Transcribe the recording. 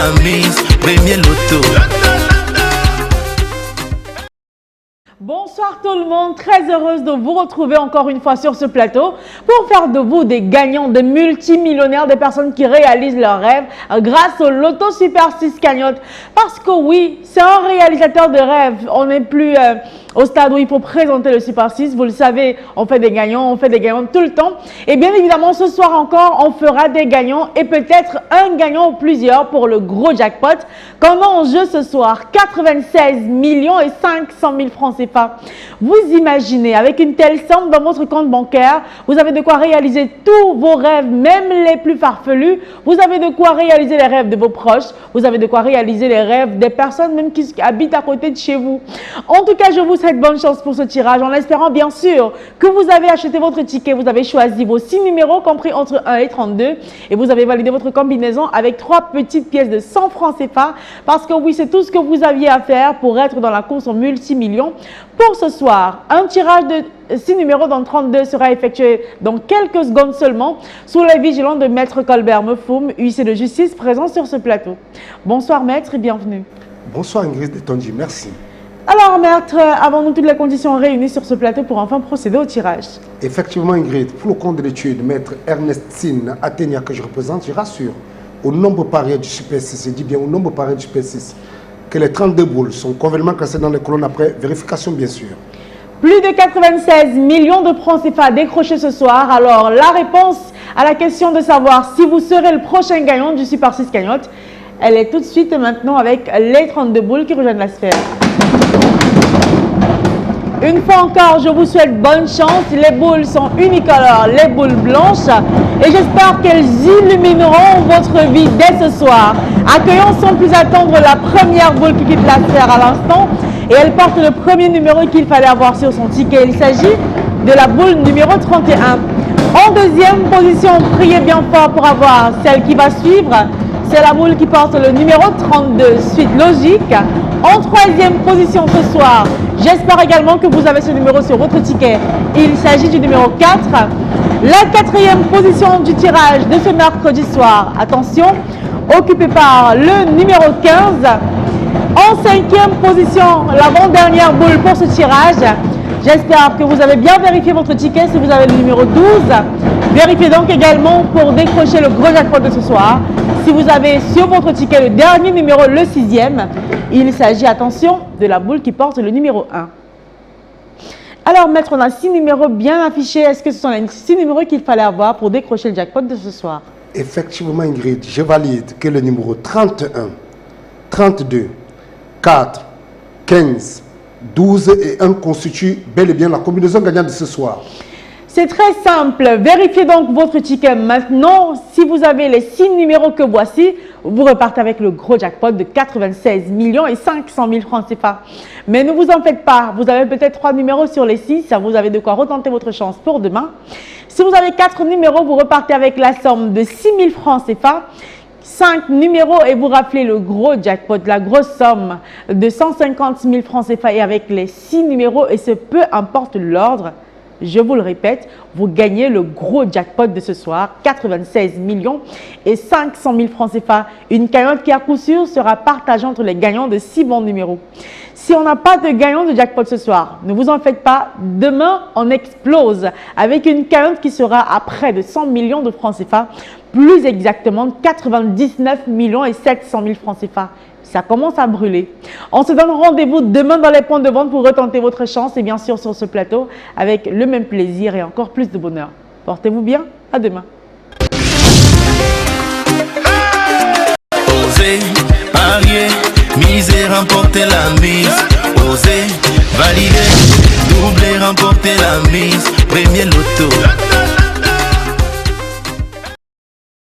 la mise, premier loto. Bonsoir tout le monde, très heureuse de vous retrouver encore une fois sur ce plateau pour faire de vous des gagnants, des multimillionnaires, des personnes qui réalisent leurs rêves grâce au Loto Super 6 Cagnotte. Parce que oui, c'est un réalisateur de rêves, on n'est plus au stade où il faut présenter le Super 6, vous le savez, on fait des gagnants tout le temps. Et bien évidemment, ce soir encore, on fera des gagnants et peut-être un gagnant ou plusieurs pour le gros jackpot. Comme en jeu ce soir, 96 millions et 500 000 francs CFA. Vous imaginez, avec une telle somme dans votre compte bancaire, vous avez de quoi réaliser tous vos rêves, même les plus farfelus. Vous avez de quoi réaliser les rêves de vos proches. Vous avez de quoi réaliser les rêves des personnes même qui habitent à côté de chez vous. En tout cas, je vous souhaite bonne chance pour ce tirage, en espérant bien sûr que vous avez acheté votre ticket, vous avez choisi vos 6 numéros compris entre 1 et 32 et vous avez validé votre combinaison avec 3 petites pièces de 100 francs CFA parce que oui, c'est tout ce que vous aviez à faire pour être dans la course aux multimillions. Pour ce soir, un tirage de 6 numéros dans 32 sera effectué dans quelques secondes seulement sous la vigilance de Maître Colbert Mefoum, huissier de justice présent sur ce plateau. Bonsoir Maître et bienvenue. Bonsoir Ingrid Detonji, merci. Alors Maître, avons-nous toutes les conditions réunies sur ce plateau pour enfin procéder au tirage? Effectivement Ingrid, pour le compte de l'étude, Maître Ernestine Athénia que je représente, je rassure au nombre pareil du Super 6, je dis bien au nombre pareil du Super 6, que les 32 boules sont convenablement classées dans les colonnes après vérification bien sûr. Plus de 96 millions de francs CFA décrochés ce soir. Alors la réponse à la question de savoir si vous serez le prochain gagnant du Super 6 Cagnotte, elle est tout de suite maintenant avec les 32 boules qui rejoignent la sphère. Une fois encore, je vous souhaite bonne chance. Les boules sont unicolores, les boules blanches. Et j'espère qu'elles illumineront votre vie dès ce soir. Accueillons sans plus attendre la première boule qui quitte la sphère à l'instant. Et elle porte le premier numéro qu'il fallait avoir sur son ticket. Il s'agit de la boule numéro 31. En deuxième position, priez bien fort pour avoir celle qui va suivre. C'est la boule qui porte le numéro 32, suite logique. En troisième position ce soir, j'espère également que vous avez ce numéro sur votre ticket. Il s'agit du numéro 4. La quatrième position du tirage de ce mercredi soir, attention, occupée par le numéro 15. En cinquième position, l'avant-dernière boule pour ce tirage. J'espère que vous avez bien vérifié votre ticket si vous avez le numéro 12. Vérifiez donc également pour décrocher le gros jackpot de ce soir. Si vous avez sur votre ticket le dernier numéro, le 6e, il s'agit, attention, de la boule qui porte le numéro 1. Alors, Maître, on a 6 numéros bien affichés. Est-ce que ce sont les 6 numéros qu'il fallait avoir pour décrocher le jackpot de ce soir? Effectivement Ingrid, je valide que le numéro 31, 32, 4, 15, 12 et 1 constituent bel et bien la combinaison gagnante de ce soir. C'est très simple. Vérifiez donc votre ticket maintenant. Si vous avez les 6 numéros que voici, vous repartez avec le gros jackpot de 96 millions et 500 000 francs CFA. Mais ne vous en faites pas. Vous avez peut-être 3 numéros sur les 6. Vous avez de quoi retenter votre chance pour demain. Si vous avez 4 numéros, vous repartez avec la somme de 6 000 francs CFA. 5 numéros et vous rappelez le gros jackpot, la grosse somme de 150 000 francs CFA et avec les 6 numéros et ce peu importe l'ordre. Je vous le répète, vous gagnez le gros jackpot de ce soir, 96 millions et 500 000 francs CFA. Une cagnotte qui à coup sûr sera partagée entre les gagnants de 6 bons numéros. Si on n'a pas de gagnant de jackpot ce soir, ne vous en faites pas. Demain, on explose avec une cagnotte qui sera à près de 100 millions de francs CFA. Plus exactement 99 millions et 700 000 francs CFA. Ça commence à brûler. On se donne rendez-vous demain dans les points de vente pour retenter votre chance et bien sûr sur ce plateau avec le même plaisir et encore plus de bonheur. Portez-vous bien, à demain. Osez, parier, miser, remporter la mise. Osez, valider, doubler, remporter la mise. Premier loto.